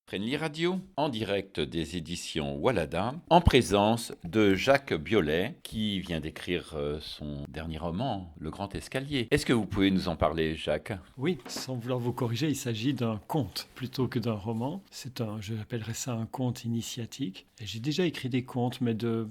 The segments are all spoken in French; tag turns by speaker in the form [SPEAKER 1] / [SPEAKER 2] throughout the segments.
[SPEAKER 1] Friendly Radio, en direct des éditions Walada, en présence de Jacques Biolay, qui vient d'écrire son dernier roman, Le Grand Escalier. Est-ce que vous pouvez nous en parler, Jacques?
[SPEAKER 2] Oui, sans vouloir vous corriger, il s'agit d'un conte plutôt que d'un roman. Je appellerais ça un conte initiatique. Et j'ai déjà écrit des contes, mais de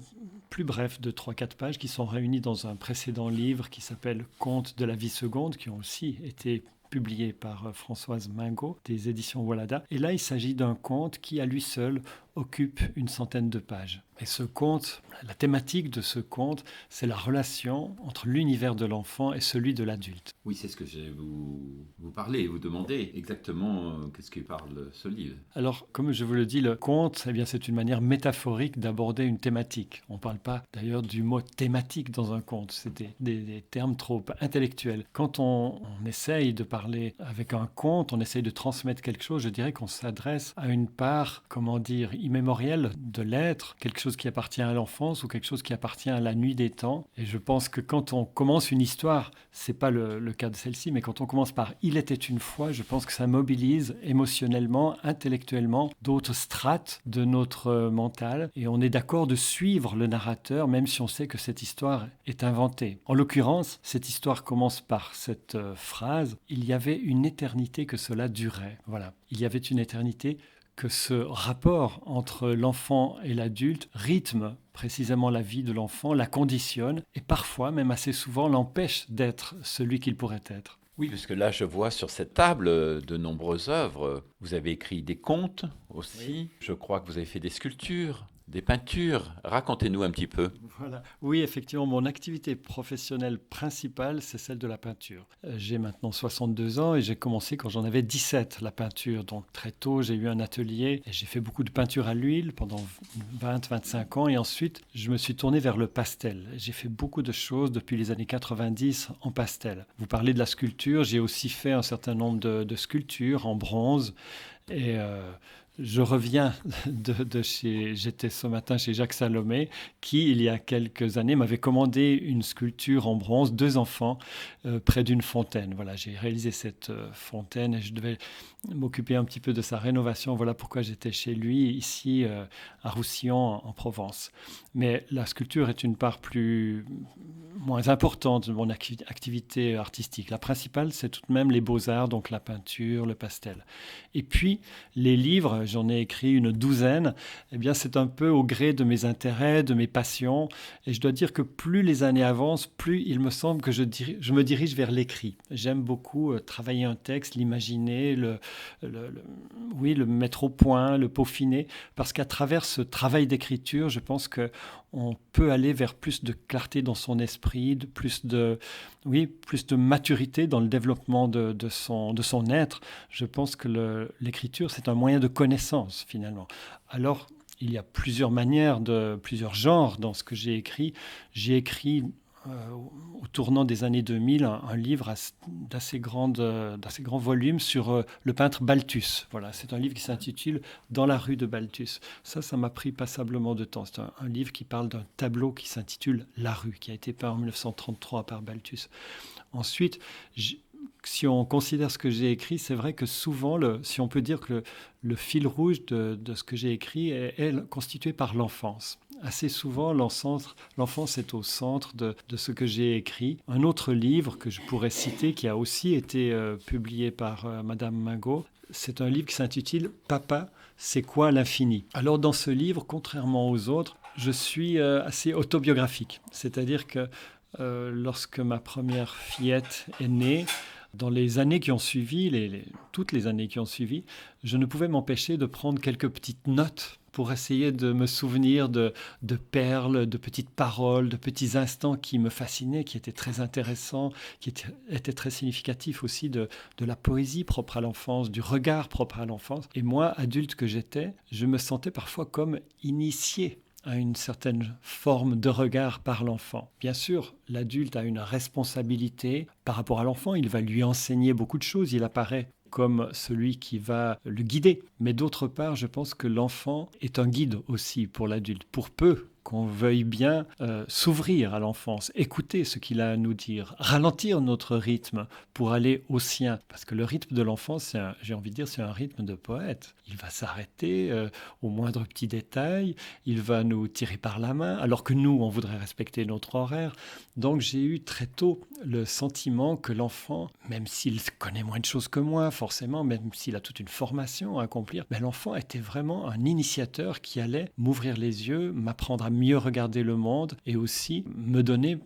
[SPEAKER 2] plus brefs, de 3-4 pages, qui sont réunis dans un précédent livre qui s'appelle Contes de la vie seconde, qui ont aussi été publié par Françoise Mingot des éditions Walada. Et là, il s'agit d'un conte qui, à lui seul, occupe une centaine de pages. Et ce conte, la thématique de ce conte, c'est la relation entre l'univers de l'enfant et celui de l'adulte.
[SPEAKER 1] Oui, c'est ce que je vais vous parler, vous demander exactement qu'est-ce que parle ce livre.
[SPEAKER 2] Alors, comme je vous le dis, le conte, eh bien, c'est une manière métaphorique d'aborder une thématique. On ne parle pas d'ailleurs du mot thématique dans un conte, c'est des termes trop intellectuels. Quand on essaye de parler avec un conte, on essaye de transmettre quelque chose, je dirais qu'on s'adresse à une part, comment dire, immémorielle de l'être, quelque chose qui appartient à l'enfance ou quelque chose qui appartient à la nuit des temps. Et je pense que quand on commence une histoire, c'est pas le cas de celle-ci, mais quand on commence par « Il était une fois », je pense que ça mobilise émotionnellement, intellectuellement, d'autres strates de notre mental. Et on est d'accord de suivre le narrateur, même si on sait que cette histoire est inventée. En l'occurrence, cette histoire commence par cette phrase « Il y avait une éternité que cela durait ». Voilà, il y avait une éternité que ce rapport entre l'enfant et l'adulte rythme précisément la vie de l'enfant, la conditionne et parfois, même assez souvent, l'empêche d'être celui qu'il pourrait être.
[SPEAKER 1] Oui, parce que là, je vois sur cette table de nombreuses œuvres. Vous avez écrit des contes aussi.
[SPEAKER 2] Oui.
[SPEAKER 1] Je crois que vous avez fait des sculptures, des peintures. Racontez-nous un petit peu.
[SPEAKER 2] Voilà. Oui, effectivement, mon activité professionnelle principale, c'est celle de la peinture. J'ai maintenant 62 ans et j'ai commencé quand j'en avais 17, la peinture. Donc très tôt, j'ai eu un atelier et j'ai fait beaucoup de peinture à l'huile pendant 20-25 ans. Et ensuite, je me suis tourné vers le pastel. J'ai fait beaucoup de choses depuis les années 90 en pastel. Vous parlez de la sculpture, j'ai aussi fait un certain nombre de sculptures en bronze. Et je reviens j'étais ce matin chez Jacques Salomé, qui, il y a quelques années, m'avait commandé une sculpture en bronze, 2 enfants, près d'une fontaine. Voilà, j'ai réalisé cette fontaine et je devais m'occuper un petit peu de sa rénovation. Voilà pourquoi j'étais chez lui, ici, à Roussillon, en Provence. Mais la sculpture est une part moins importante de mon activité artistique. La principale, c'est tout de même les beaux-arts, donc la peinture, le pastel. Et puis, les livres, j'en ai écrit une douzaine, eh bien, c'est un peu au gré de mes intérêts, de mes passions. Et je dois dire que plus les années avancent, plus il me semble que je me dirige vers l'écrit. J'aime beaucoup travailler un texte, l'imaginer, le mettre au point, le peaufiner, parce qu'à travers ce travail d'écriture, je pense qu'on peut aller vers plus de clarté dans son esprit, plus de maturité dans le développement de son être. Je pense que l'écriture, c'est un moyen de connaissance, finalement. Alors, il y a plusieurs manières, plusieurs genres dans ce que j'ai écrit. J'ai écrit au tournant des années 2000, un livre d'assez grand volume sur le peintre Balthus. Voilà, c'est un livre qui s'intitule « Dans la rue de Balthus ». Ça m'a pris passablement de temps. C'est un livre qui parle d'un tableau qui s'intitule « La rue », qui a été peint en 1933 par Balthus. Ensuite, si on considère ce que j'ai écrit, c'est vrai que souvent, si on peut dire que le fil rouge de ce que j'ai écrit est constitué par l'enfance. Assez souvent, l'enfance est au centre de ce que j'ai écrit. Un autre livre que je pourrais citer, qui a aussi été publié par Madame Mingot, c'est un livre qui s'intitule « Papa, c'est quoi l'infini ?» Alors dans ce livre, contrairement aux autres, je suis assez autobiographique. C'est-à-dire que lorsque ma première fillette est née, dans les années qui ont suivi, toutes les années qui ont suivi, je ne pouvais m'empêcher de prendre quelques petites notes pour essayer de me souvenir de perles, de petites paroles, de petits instants qui me fascinaient, qui étaient très intéressants, qui étaient très significatifs aussi de la poésie propre à l'enfance, du regard propre à l'enfance. Et moi, adulte que j'étais, je me sentais parfois comme initié à une certaine forme de regard par l'enfant. Bien sûr, l'adulte a une responsabilité par rapport à l'enfant, il va lui enseigner beaucoup de choses, il apparaît comme celui qui va le guider. Mais d'autre part, je pense que l'enfant est un guide aussi pour l'adulte, pour peu qu'on veuille bien s'ouvrir à l'enfance, écouter ce qu'il a à nous dire, ralentir notre rythme pour aller au sien. Parce que le rythme de l'enfance, j'ai envie de dire, c'est un rythme de poète. Il va s'arrêter au moindre petit détail, il va nous tirer par la main, alors que nous, on voudrait respecter notre horaire. Donc j'ai eu très tôt le sentiment que l'enfant, même s'il connaît moins de choses que moi, forcément, même s'il a toute une formation à accomplir, ben l'enfant était vraiment un initiateur qui allait m'ouvrir les yeux, m'apprendre à mieux regarder le monde et aussi me donner,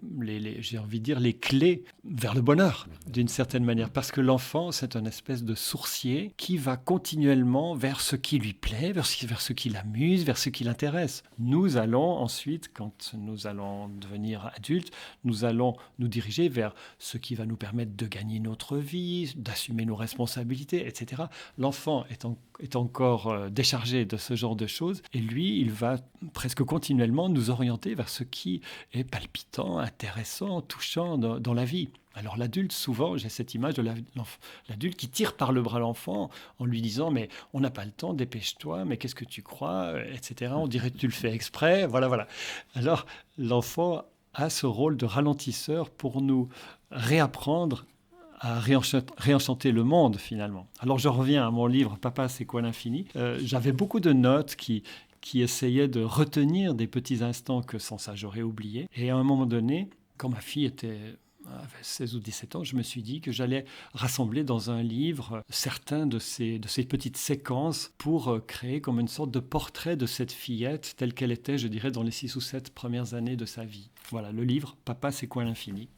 [SPEAKER 2] j'ai envie de dire, les clés vers le bonheur, d'une certaine manière. Parce que l'enfant, c'est une espèce de sourcier qui va continuellement vers ce qui lui plaît, vers ce qui l'amuse, vers ce qui l'intéresse. Nous allons ensuite, quand nous allons devenir adultes, nous allons nous diriger vers ce qui va nous permettre de gagner notre vie, d'assumer nos responsabilités, etc. L'enfant est encore déchargé de ce genre de choses et lui, il va presque continuellement nous orienter vers ce qui est palpitant, intéressant, touchant dans la vie. Alors l'adulte, souvent, j'ai cette image de l'adulte qui tire par le bras l'enfant en lui disant « mais on n'a pas le temps, dépêche-toi, mais qu'est-ce que tu crois ?» etc. On dirait que tu le fais exprès, voilà. Alors l'enfant a ce rôle de ralentisseur pour nous réapprendre à réenchanter le monde finalement. Alors je reviens à mon livre « Papa, c'est quoi l'infini ?» J'avais beaucoup de notes qui essayaient de retenir des petits instants que sans ça j'aurais oubliés. Et à un moment donné, quand ma fille avait 16 ou 17 ans, je me suis dit que j'allais rassembler dans un livre certains de ces petites séquences pour créer comme une sorte de portrait de cette fillette telle qu'elle était, je dirais, dans les 6 ou 7 premières années de sa vie. Voilà, le livre « Papa, c'est quoi l'infini ?»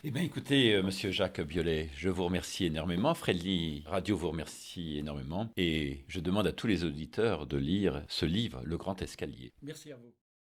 [SPEAKER 1] Eh bien, écoutez, Monsieur Jacques Biolay, je vous remercie énormément. Friendly Radio vous remercie énormément. Et je demande à tous les auditeurs de lire ce livre, Le Grand Escalier.
[SPEAKER 2] Merci à vous.